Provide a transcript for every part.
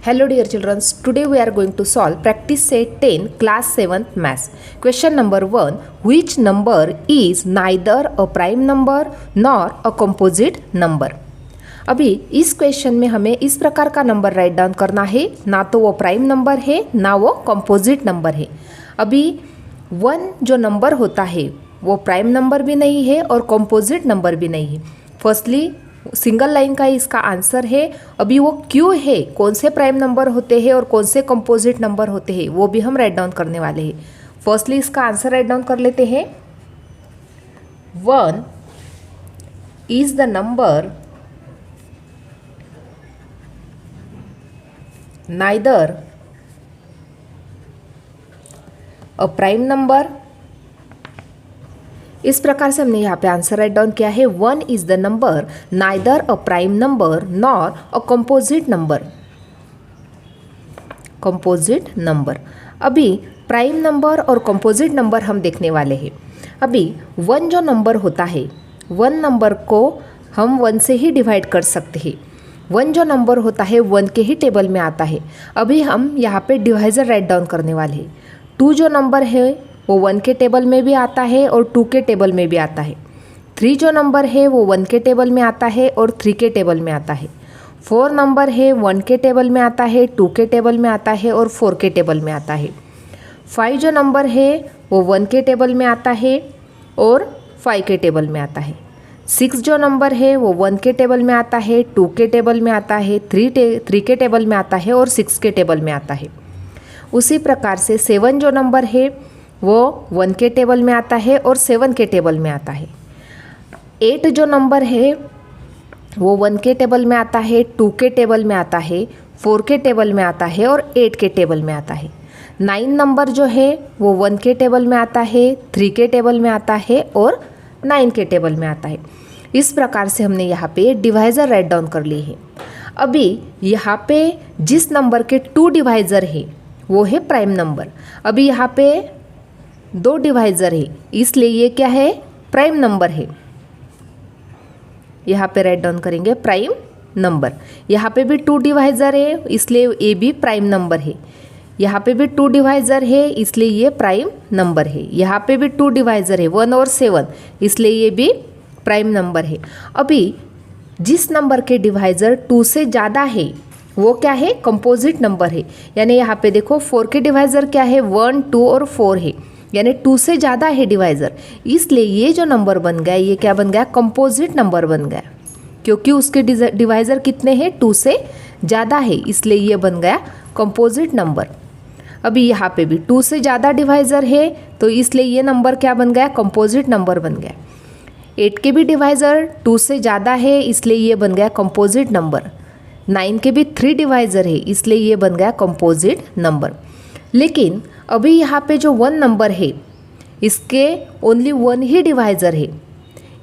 Hello dear children, today we are going to solve practice set 10 class 7th maths. Question number 1. Which number is neither a prime number nor a composite number? अभी इस question में हमें इस प्रकार का number write down करना है, ना तो वो प्राइम नंबर है ना वो कंपोजिट नंबर है। अभी 1 जो नंबर होता है वो प्राइम नंबर भी नहीं है और कंपोजिट नंबर भी नहीं है। फर्स्टली सिंगल लाइन का इसका आंसर है। अभी वो क्यों है, कौन से प्राइम नंबर होते हैं और कौन से कंपोजिट नंबर होते हैं वो भी हम राइट डाउन करने वाले हैं। फर्स्टली इसका आंसर राइट डाउन कर लेते हैं। 1 is the number neither a prime number। इस प्रकार से हमने यहाँ पे आंसर राइट डाउन किया है। 1 is the number neither a prime number nor a composite number. Composite number, अभी प्राइम नंबर और कंपोजिट नंबर हम देखने वाले हैं। अभी 1 जो नंबर होता है, 1 नंबर को हम 1 से ही डिवाइड कर सकते हैं। 1 जो नंबर होता है 1 के ही टेबल में आता है। अभी हम यहाँ पे डिवाइजर राइट डाउन करने वाले हैं। 2 जो नंबर है वो 1 के टेबल में भी आता है और 2 के टेबल में भी आता है। 3 जो नंबर है वो 1 के टेबल में आता है और 3 के टेबल में आता है। 4 नंबर है 1 के टेबल में आता है, 2 के टेबल में आता है और 4 के टेबल में आता है। 5 जो नंबर है वो 1 के टेबल में आता है और 5 के टेबल में आता है। 6 जो नंबर है वो 1 के टेबल में आता है, 2 के टेबल में आता है, 3 के टेबल में आता है और 6 के टेबल में आता है। उसी प्रकार से 7 जो नंबर है वो 1 के टेबल में आता है और 7 के टेबल में आता है। 8 जो नंबर है वो 1 के टेबल में आता है, 2 के टेबल में आता है, 4 के टेबल में आता है और 8 के टेबल में आता है। 9 नंबर जो है वो 1 के टेबल में आता है, 3 के टेबल में आता है और 9 के टेबल में आता है। इस प्रकार से हमने यहाँ पे डिवाइज़र राइट डाउन कर लिए हैं। अभी यहाँ पे जिस नंबर के 2 डिवाइज़र है वो है प्राइम नंबर। अभी यहाँ पे 2 डिवाइज़र है, इसलिए ये क्या है, प्राइम नंबर है। यहाँ पे राइट डाउन करेंगे प्राइम नंबर। यहाँ पे भी 2 डिवाइज़र है, इसलिए ये भी प्राइम नंबर है। यहाँ पे भी 2 डिवाइज़र है, इसलिए ये प्राइम नंबर है। यहाँ पे भी 2 डिवाइज़र है 1 और 7, इसलिए ये भी प्राइम नंबर है। अभी जिस नंबर के डिवाइज़र 2 से ज़्यादा है वो क्या है, कंपोजिट नंबर है। यानी यहाँ पे देखो 4 के डिवाइज़र क्या है, 1, 2 और 4 है, यानी 2 से ज़्यादा है डिवाइज़र, इसलिए ये जो नंबर बन गया ये क्या बन गया, कंपोजिट नंबर बन गया। क्योंकि उसके डिवाइज़र कितने हैं, 2 से ज़्यादा है, इसलिए ये बन गया कंपोजिट नंबर। अभी यहाँ पे भी 2 से ज़्यादा डिवाइज़र है तो इसलिए ये नंबर क्या बन गया, कंपोजिट नंबर बन गया। 8 के भी डिवाइज़र 2 से ज़्यादा है, इसलिए ये बन गया कंपोजिट नंबर। 9 के भी 3 डिवाइज़र है, इसलिए ये बन गया कंपोजिट नंबर। लेकिन अभी यहाँ पे जो 1 नंबर है इसके ओनली 1 ही डिवाइज़र है,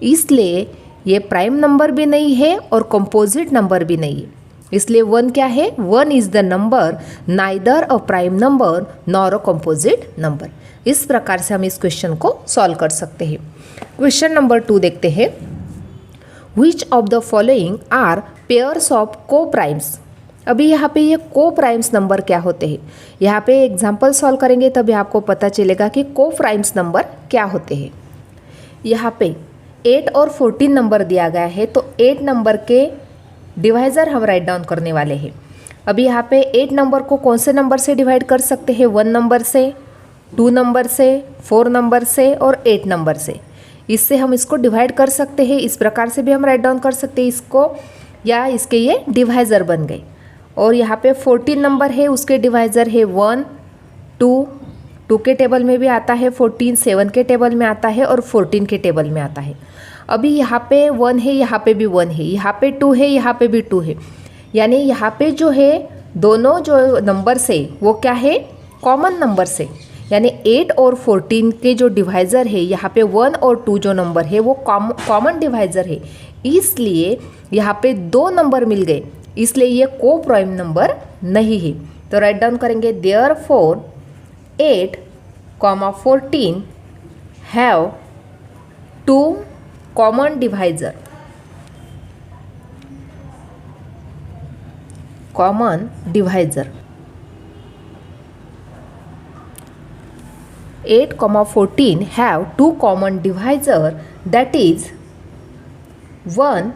इसलिए ये प्राइम नंबर भी नहीं है और कंपोजिट नंबर भी नहीं है। इसलिए 1 क्या है, 1 is the number neither a prime number nor a composite number. इस प्रकार से हम इस क्वेश्चन को सॉल्व कर सकते हैं। क्वेश्चन नंबर 2 देखते हैं। Which of the following are pairs of co primes. अभी यहाँ पे ये को प्राइम्स नंबर क्या होते हैं, यहाँ पे एग्जाम्पल सॉल्व करेंगे तभी आपको पता चलेगा कि को प्राइम्स नंबर क्या होते हैं। यहाँ पे 8 और 14 नंबर दिया गया है, तो 8 नंबर के डिवाइज़र हम राइट डाउन करने वाले हैं। अभी यहाँ पे 8 नंबर को कौन से नंबर से डिवाइड कर सकते हैं, 1 नंबर से, 2 नंबर से, 4 नंबर से और 8 नंबर से। इससे हम इसको डिवाइड कर सकते हैं। इस प्रकार से भी हम राइट डाउन कर सकते हैं इसको, या इसके ये डिवाइज़र बन गए। और यहाँ पे 14 नंबर है, उसके डिवाइज़र है 1, 2 के टेबल में भी आता है 14, 7 के टेबल में आता है और 14 के टेबल में आता है। अभी यहाँ पे 1 है, यहाँ पे भी 1 है, यहाँ पे 2 है, यहाँ पे भी 2 है, यानी यहाँ पे जो है दोनों जो नंबर से वो क्या है, कॉमन नंबर से। यानी 8 और 14 के जो डिवाइज़र है, यहाँ पे 1 और 2 जो नंबर है वो कॉमन डिवाइज़र है, इसलिए यहाँ पे 2 नंबर मिल गए, इसलिए ये को प्राइम नंबर नहीं है। तो राइट डाउन करेंगे therefore 8, 14 have 2 common divisor. Common divisor. 8,14 have two common divisor, that is 1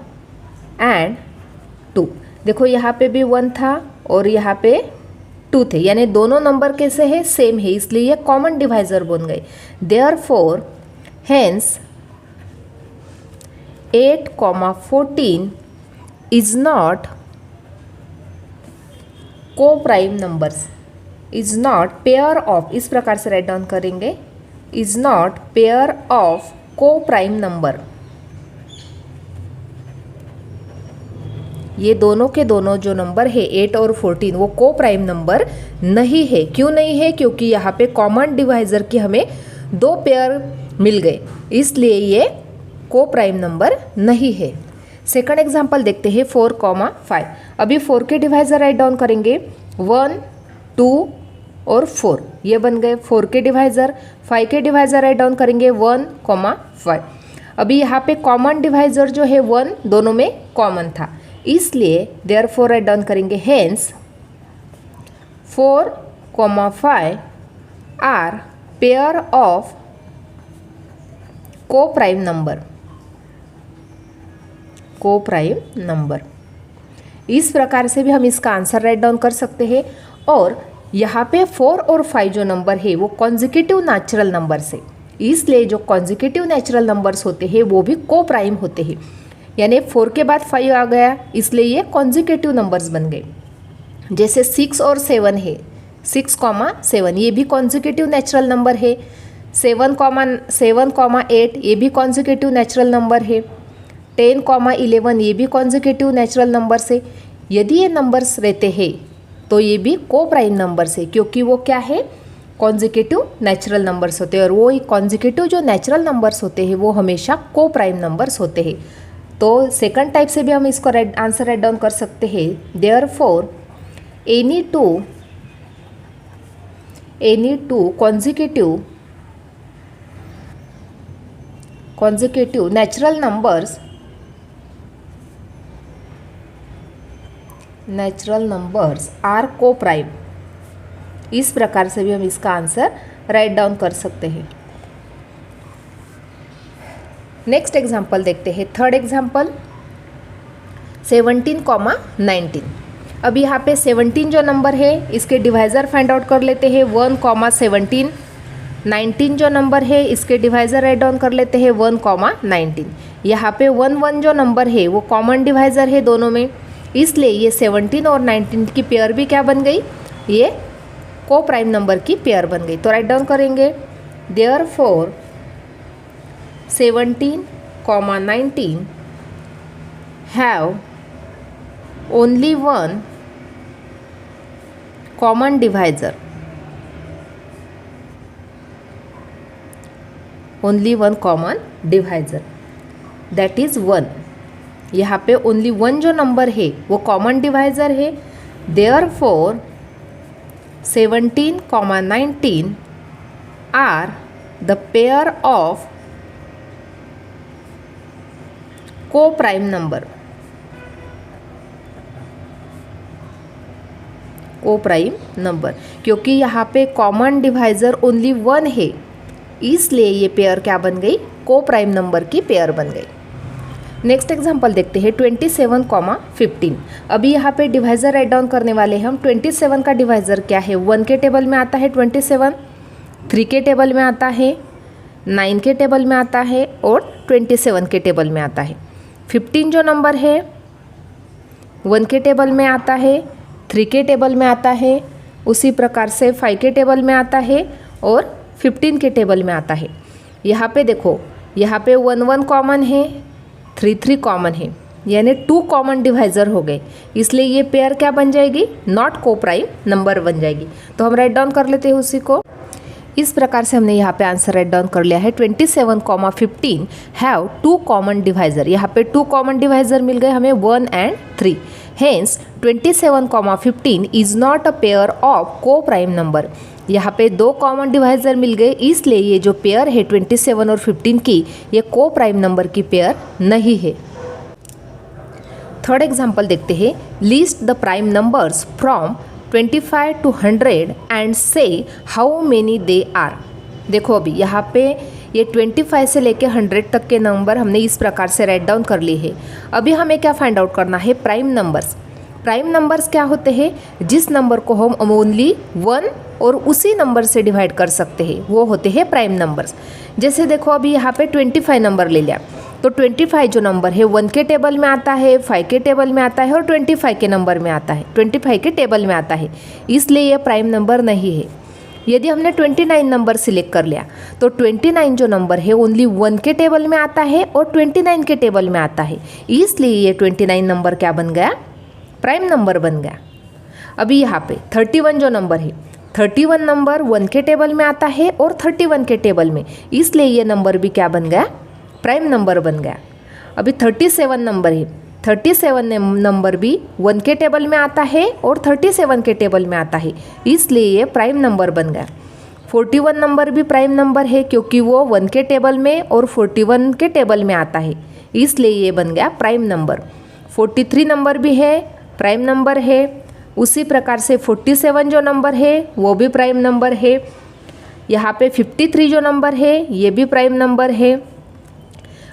and 2। देखो यहाँ पे भी 1 था और यहाँ पे 2 थे, यानी दोनों नंबर कैसे है, सेम है, इसलिए ये कॉमन डिवाइजर बन गए। देयरफॉर हेंस 8,14 इज नॉट को prime numbers, is not pair of, इस प्रकार से राइट डाउन करेंगे, is not pair of co prime number. ये दोनों के दोनों जो नंबर है 8 और 14 वो को प्राइम नंबर नहीं है। क्यों नहीं है? क्योंकि यहाँ पे कॉमन डिवाइजर की हमें 2 पेयर मिल गए, इसलिए ये को प्राइम नंबर नहीं है। सेकंड एग्जांपल देखते हैं 4,5। अभी 4 के डिवाइजर राइट डाउन करेंगे, 1, 2 और 4 ये बन गए 4 के डिवाइजर। 5 के डिवाइजर राइट डाउन करेंगे 1,5। अभी यहाँ पे कॉमन डिवाइजर जो है 1 दोनों में कॉमन था, इसलिए देयरफॉर राइट डाउन करेंगे hence 4,5 are pair of co prime number, को प्राइम नंबर। इस प्रकार से भी हम इसका आंसर राइट डाउन कर सकते हैं। और यहाँ पे 4 और 5 जो नंबर है वो कॉन्जिक्यूटिव नेचुरल नंबर्स है, इसलिए जो कॉन्जिक्यूटिव नेचुरल नंबर्स होते हैं वो भी को प्राइम होते हैं। यानी 4 के बाद 5 आ गया, इसलिए ये कॉन्जिक्यूटिव नंबर्स बन गए। जैसे 6 और 7 है, 6,7 ये भी कॉन्जिक्यूटिव नेचुरल नंबर है। 7,8 ये भी कॉन्जिक्यूटिव नेचुरल नंबर है। 10,11 ये भी कॉन्जिक्यूटिव नेचुरल नंबर्स है। यदि ये नंबर्स रहते हैं तो ये भी को प्राइम नंबर्स है, क्योंकि वो क्या है, कॉन्जिक्यूटिव नेचुरल नंबर्स होते हैं, और वो कॉन्जिक्यूटिव जो नेचुरल नंबर्स होते हैं वो हमेशा को प्राइम नंबर्स होते हैं। तो सेकंड टाइप से भी हम इसको आंसर राइट डाउन कर सकते हैं। Therefore any two consecutive natural numbers are co prime. इस प्रकार से भी हम इसका आंसर राइट डाउन कर सकते हैं। नेक्स्ट एग्जाम्पल देखते हैं, थर्ड एग्जाम्पल 17,19। अब यहाँ पे 17 जो नंबर है इसके डिवाइज़र फाइंड आउट कर लेते हैं, 1,17। 19 जो नंबर है इसके डिवाइज़र राइट डाउन कर लेते हैं, 1,19। यहाँ पे 1 जो नंबर है वो कॉमन डिवाइज़र है दोनों में, इसलिए ये 17 और 19 की पेयर भी क्या बन गई, ये को प्राइम नंबर की पेयर बन गई। तो राइट डाउन करेंगे, therefore 17,19 have only one common divisor, that is 1। यहाँ पे ओनली 1 जो नंबर है वो कॉमन डिवाइजर है। Therefore 17,19 are the pair of co prime number, क्योंकि यहाँ पे कॉमन डिवाइजर ओनली 1 है, इसलिए ये पेयर क्या बन गई, को प्राइम नंबर की पेयर बन गई। नेक्स्ट एग्जांपल देखते हैं 27,15। अभी यहाँ पे डिवाइजर राइट डाउन करने वाले हैं हम। 27 का डिवाइजर क्या है, 1 के टेबल में आता है 27, 3 के टेबल में आता है, 9 के टेबल में आता है और 27 के टेबल में आता है। 15 जो नंबर है 1 के टेबल में आता है, 3 के टेबल में आता है, उसी प्रकार से 5 के टेबल में आता है और 15 के टेबल में आता है। यहाँ पे देखो, यहाँ पे 1 कॉमन है, 3 कॉमन है, यानी 2 कॉमन डिवाइजर हो गए, इसलिए ये पेयर क्या बन जाएगी, नॉट को प्राइम नंबर बन जाएगी। तो हम राइट डाउन कर लेते हैं उसी को। इस प्रकार से हमने यहाँ पे आंसर राइट डाउन कर लिया है। 27,15 हैव 2 कॉमन डिवाइजर। यहाँ पे 2 कॉमन डिवाइजर मिल गए हमें, 1 and 3। Hence 27,15 is not a pair of co prime number. यहाँ पे 2 कॉमन डिवाइजर मिल गए, इसलिए ये जो पेयर है 27 और 15 की, ये को प्राइम नंबर की पेयर नहीं है। थर्ड एग्जाम्पल देखते हैं। List the prime numbers from 25 to 100 and से हाउ मेनी दे आर। देखो अभी यहाँ पे ये 25 से लेके 100 तक के नंबर हमने इस प्रकार से राइट डाउन कर लिए हैं। अभी हमें क्या फाइंड आउट करना है, प्राइम नंबर्स। प्राइम नंबर्स क्या होते हैं, जिस नंबर को हम ओनली 1 और उसी नंबर से डिवाइड कर सकते हैं, वो होते हैं प्राइम नंबर्स। जैसे देखो अभी यहाँ पे 25 नंबर ले लिया, तो 25 जो नंबर है 1 के टेबल में आता है, 5 के टेबल में आता है और 25 के नंबर में आता है, 25 के टेबल में आता है, इसलिए ये प्राइम नंबर नहीं है। यदि हमने 29 नंबर सिलेक्ट कर लिया तो 29 जो नंबर है ओनली 1 के टेबल में आता है और 29 के टेबल में आता है, इसलिए ये 29 नंबर क्या बन गया, प्राइम नंबर बन गया। अभी यहाँ पे 31 जो नंबर है, 31 नंबर 1 के टेबल में आता है और 31 के टेबल में, इसलिए ये नंबर भी क्या बन गया, प्राइम नंबर बन गया। अभी 37 नंबर है, 37 नंबर भी 1 के टेबल में आता है और 37 के टेबल में आता है, इसलिए ये प्राइम नंबर बन गया। 41 नंबर भी प्राइम नंबर है क्योंकि वो 1 के टेबल में और 41 के टेबल में आता है, इसलिए ये बन गया प्राइम नंबर। 43 नंबर भी है, प्राइम नंबर है। उसी प्रकार से 47 जो नंबर है वो भी प्राइम नंबर है। यहाँ पे 53 जो नंबर है ये भी प्राइम नंबर है।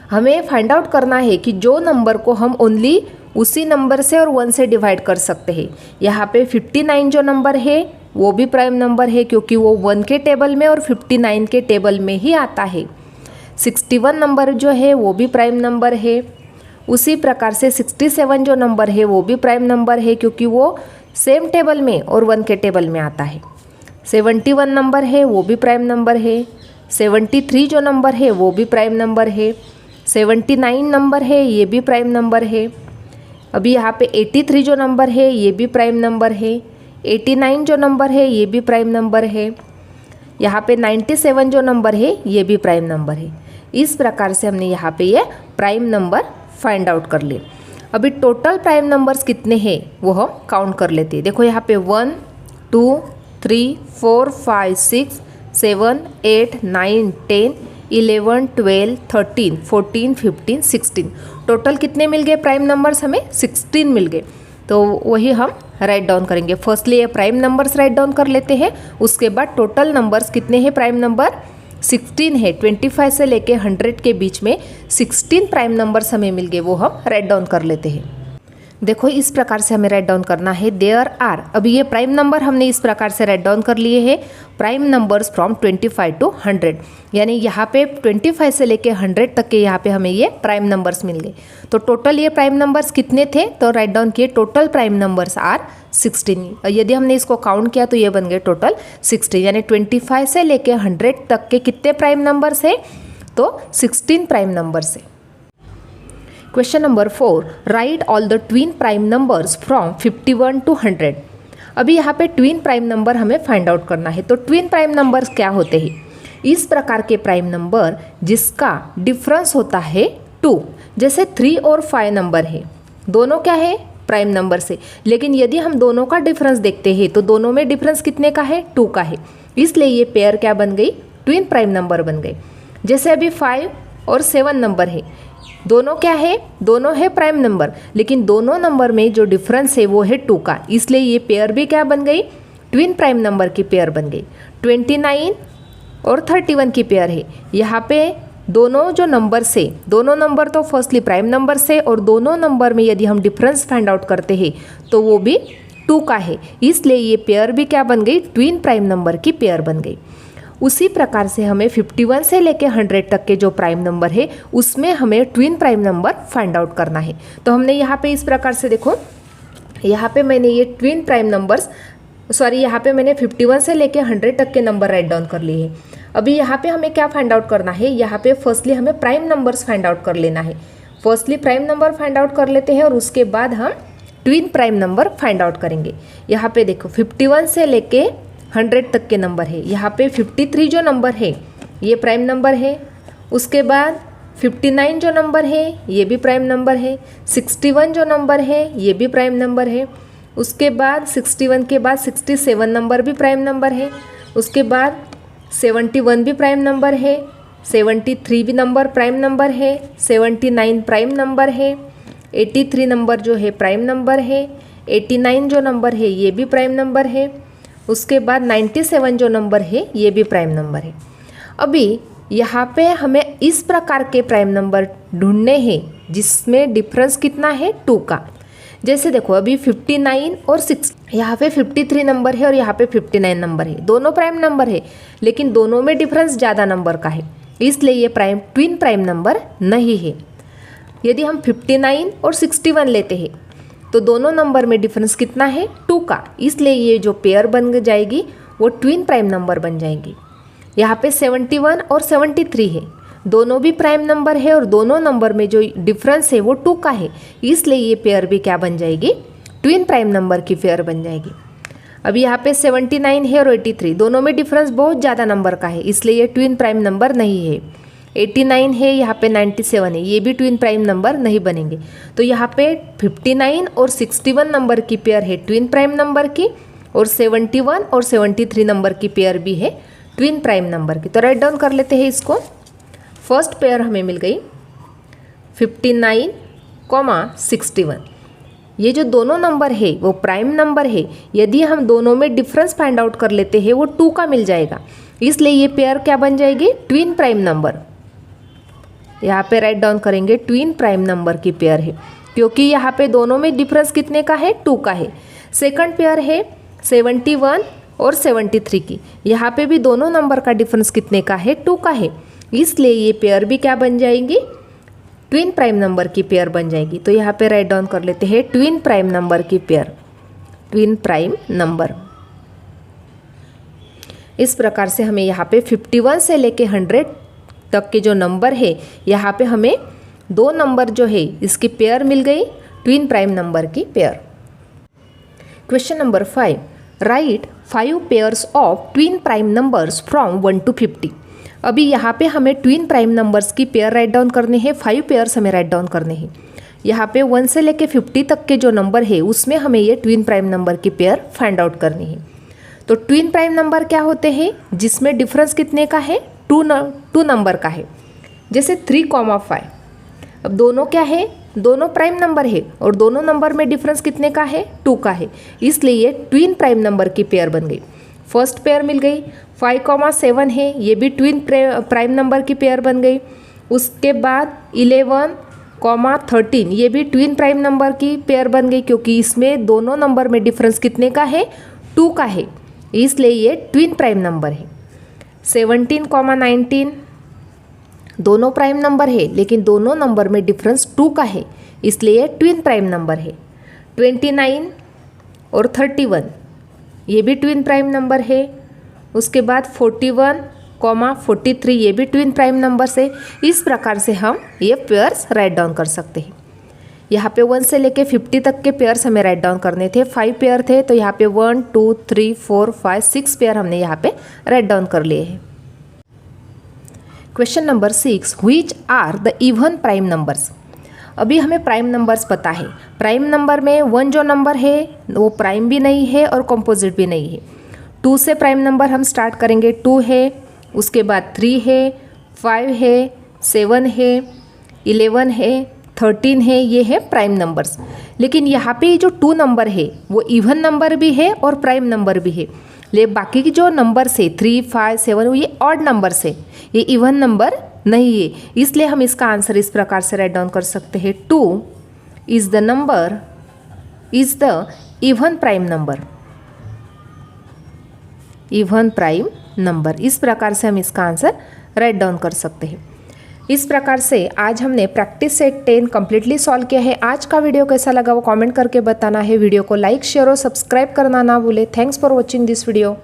हमें फाइंड आउट करना है कि जो नंबर को हम ओनली उसी नंबर से और 1 से डिवाइड कर सकते हैं। यहाँ पे 59 जो नंबर है वो भी प्राइम नंबर है क्योंकि वो 1 के टेबल में और 59 के टेबल में ही आता है। 61 नंबर जो है वो भी प्राइम नंबर है। उसी प्रकार से 67 जो नंबर है वो भी प्राइम नंबर है क्योंकि वो सेम टेबल में और 1 के टेबल में आता है। 71 नंबर है वो भी प्राइम नंबर है। 73 जो नंबर है वो भी प्राइम नंबर है। 79 नंबर है ये भी प्राइम नंबर है। अभी यहाँ पे 83 जो नंबर है ये भी प्राइम नंबर है। 89 जो नंबर है ये भी प्राइम नंबर है। यहाँ पे 97 जो नंबर है ये भी प्राइम नंबर है। इस प्रकार से हमने यहाँ पे ये प्राइम नंबर फाइंड आउट कर लिए। अभी टोटल प्राइम नंबर्स कितने हैं वो हम काउंट कर लेते हैं। देखो यहाँ पे 1 2 3 4 5 6 7 8 9 10 11 12 13 14 15 16 टोटल कितने मिल गए प्राइम नंबर्स, हमें 16 मिल गए। तो वही हम राइट डाउन करेंगे। फर्स्टली ये प्राइम नंबर्स राइट डाउन कर लेते हैं, उसके बाद टोटल नंबर्स कितने हैं, प्राइम नंबर 16 है। 25 से लेके 100 के बीच में 16 प्राइम नंबर्स हमें मिल गए, वो हम राइट डाउन कर लेते हैं। देखो इस प्रकार से हमें राइट डाउन करना है देयर आर। अभी ये प्राइम नंबर हमने इस प्रकार से राइट डाउन कर लिए हैं, प्राइम नंबर्स फ्रॉम 25 to 100, यानी यहाँ पे 25 से लेके 100 तक के यहाँ पे हमें ये प्राइम नंबर्स मिल गए। तो टोटल ये प्राइम नंबर्स कितने थे, तो राइट डाउन किए टोटल प्राइम नंबर्स आर 16। यदि हमने इसको काउंट किया तो ये बन गए टोटल 16, यानी 25 से लेके 100 तक के कितने प्राइम नंबर्स है, तो 16 प्राइम नंबर्स है। Question number 4, right all the twin prime numbers from 51 to 100। अभी यहाँ पे ट्विन प्राइम नंबर हमें फाइंड आउट करना है। तो ट्विन प्राइम नंबर्स क्या होते हैं, इस प्रकार के प्राइम नंबर जिसका डिफरेंस होता है 2, जैसे 3 और 5 नंबर है, दोनों क्या है प्राइम नंबर से, लेकिन यदि हम दोनों का डिफरेंस देखते हैं तो दोनों में डिफरेंस कितने का है, 2 का है, इसलिए ये पेयर क्या बन गई, ट्विन प्राइम नंबर बन गए। जैसे अभी 5 और 7 नंबर है, दोनों क्या है, दोनों है प्राइम नंबर, लेकिन दोनों नंबर में जो डिफरेंस है वो है 2 का, इसलिए ये पेयर भी क्या बन गई, ट्विन प्राइम नंबर की पेयर बन गई। 29 और 31 की पेयर है। यहाँ पे दोनों जो नंबर से, दोनों नंबर तो फर्स्टली प्राइम नंबर से, और दोनों नंबर में यदि हम डिफरेंस फाइंड आउट करते हैं तो वो भी 2 का है, इसलिए ये पेयर भी क्या बन गई, ट्विन प्राइम नंबर की पेयर बन गई। उसी प्रकार से हमें 51 से लेके 100 तक के जो प्राइम नंबर है उसमें हमें twin prime number find out करना है। तो हमने यहाँ पे इस प्रकार से देखो, यहाँ पे मैंने ये ट्विन प्राइम नंबर्स, यहाँ पे मैंने 51 से लेके 100 तक के नंबर राइट डाउन कर लिए हैं। अभी यहाँ पे हमें क्या फाइंड आउट करना है, यहाँ पे फर्स्टली हमें प्राइम नंबर्स फाइंड आउट कर लेना है। Firstly prime number find out कर लेते हैं और उसके बाद हम twin prime number find out करेंगे। यहाँ पे देखो 51 से लेके 100 तक के नंबर है। यहाँ पे 53 जो नंबर है ये प्राइम नंबर है। उसके बाद 59 जो नंबर है ये भी प्राइम नंबर है। 61 जो नंबर है ये भी प्राइम नंबर है। उसके बाद 61 के बाद 67 नंबर भी प्राइम नंबर है। उसके बाद 71 भी प्राइम नंबर है। 73 भी नंबर प्राइम नंबर है। 79 प्राइम नंबर है। 83 नंबर जो है प्राइम नंबर है, 89 जो नंबर है ये भी प्राइम नंबर है, उसके बाद 97 जो नंबर है ये भी प्राइम नंबर है। अभी यहाँ पे हमें इस प्रकार के प्राइम नंबर ढूंढने हैं जिसमें डिफरेंस कितना है 2 का। जैसे देखो अभी 59 और 6, यहाँ पे 53 नंबर है और यहाँ पे 59 नंबर है, दोनों प्राइम नंबर है लेकिन दोनों में डिफरेंस ज़्यादा नंबर का है, इसलिए ये ट्विन प्राइम नंबर नहीं है। यदि हम 59 और 61 लेते हैं तो दोनों नंबर में डिफरेंस कितना है 2 का, इसलिए ये जो पेयर बन जाएगी वो ट्विन प्राइम नंबर बन जाएगी। यहाँ पे 71 और 73 है, दोनों भी प्राइम नंबर है और दोनों नंबर में जो डिफरेंस है वो 2 का है, इसलिए ये पेयर भी क्या बन जाएगी ट्विन प्राइम नंबर की पेयर बन जाएगी। अब यहाँ पे 79 है और 83, दोनों में डिफरेंस बहुत ज़्यादा नंबर का है, इसलिए ये ट्विन प्राइम नंबर नहीं है। 89 है, यहाँ पे 97 है, ये भी ट्विन प्राइम नंबर नहीं बनेंगे। तो यहाँ पे 59 और 61 नंबर की पेयर है ट्विन प्राइम नंबर की, और 71 और 73 नंबर की पेयर भी है ट्विन प्राइम नंबर की। तो राइट डाउन कर लेते हैं इसको। फर्स्ट पेयर हमें मिल गई 59,61। ये जो दोनों नंबर है वो प्राइम नंबर है, यदि हम दोनों में डिफरेंस फाइंड आउट कर लेते हैं वो 2 का मिल जाएगा, इसलिए ये पेयर क्या बन जाएगी ट्विन प्राइम नंबर। यहाँ पे राइट डाउन करेंगे ट्विन प्राइम नंबर की पेयर है, क्योंकि यहाँ पे दोनों में डिफरेंस कितने का है 2 का है। सेकंड पेयर है 71 और 73 की, यहाँ पे भी दोनों नंबर का डिफरेंस कितने का है 2 का है, इसलिए ये पेयर भी क्या बन जाएंगी ट्विन प्राइम नंबर की पेयर बन जाएगी। तो यहाँ पे राइट डाउन कर लेते हैं ट्विन प्राइम नंबर की पेयर, ट्विन प्राइम नंबर। इस प्रकार से हमें यहाँ पे 51 से लेके 100 तक के जो नंबर है, यहाँ पे हमें 2 नंबर जो है इसकी पेयर मिल गई ट्विन प्राइम नंबर की pair. Question number 5, right 5 pairs of twin prime numbers from 1 to 50। अभी यहाँ पे हमें ट्विन प्राइम नंबर्स की पेयर राइट डाउन करने हैं, 5 पेयर्स हमें राइट डाउन करने हैं। यहाँ पे 1 से लेके 50 तक के जो नंबर है उसमें हमें ये ट्विन प्राइम नंबर की पेयर फाइंड आउट करनी है। तो ट्विन प्राइम नंबर क्या होते हैं जिसमें डिफरेंस कितने का है 2 नंबर का है। जैसे 3,5, अब दोनों क्या है दोनों प्राइम नंबर है और दोनों नंबर में डिफरेंस कितने का है 2 का है, इसलिए ये ट्विन प्राइम नंबर की पेयर बन गई। फर्स्ट पेयर मिल गई 5,7 है, ये भी ट्विन प्राइम नंबर की पेयर बन गई। उसके बाद 11,13 ये भी ट्विन प्राइम नंबर की पेयर बन गई, क्योंकि इसमें दोनों नंबर में डिफरेंस कितने का है 2 का है, इसलिए ये ट्विन प्राइम नंबर है। 17,19 दोनों प्राइम नंबर है लेकिन दोनों नंबर में डिफरेंस 2 का है, इसलिए ये ट्विन प्राइम नंबर है। 29 और 31 ये भी ट्विन प्राइम नंबर है। उसके बाद 41,43 ये भी ट्विन प्राइम नंबर से। इस प्रकार से हम ये पेयर्स राइट डाउन कर सकते हैं। यहाँ पे 1 से लेके 50 तक के पेयर्स हमें राइट डाउन करने थे, 5 पेयर थे, तो यहाँ पे 1 2 3 4 5 6 पेयर हमने यहाँ पे राइट डाउन कर लिए हैं। Question number 6, which are the even prime numbers. अभी हमें प्राइम नंबर्स पता है। प्राइम नंबर में 1 जो नंबर है वो प्राइम भी नहीं है और कंपोजिट भी नहीं है। 2 से प्राइम नंबर हम स्टार्ट करेंगे, 2 है, उसके बाद 3 है, 5 है, 7 है, 11 है, 13 है, ये है प्राइम नंबर्स। लेकिन यहाँ पे जो 2 नंबर है वो इवन नंबर भी है और प्राइम नंबर भी है। ले बाकी की जो नंबर्स है 3 5 7 ये ऑड नंबर्स है, ये इवन नंबर नहीं है, इसलिए हम इसका आंसर इस प्रकार से राइट डाउन कर सकते हैं 2 is the even prime number, even prime number. इस प्रकार से हम इसका आंसर राइट डाउन कर सकते हैं। इस प्रकार से आज हमने प्रैक्टिस सेट 10 कम्प्लीटली सॉल्व किया है। आज का वीडियो कैसा लगा वो कमेंट करके बताना है। वीडियो को लाइक शेयर और सब्सक्राइब करना ना भूले। Thanks for watching this video.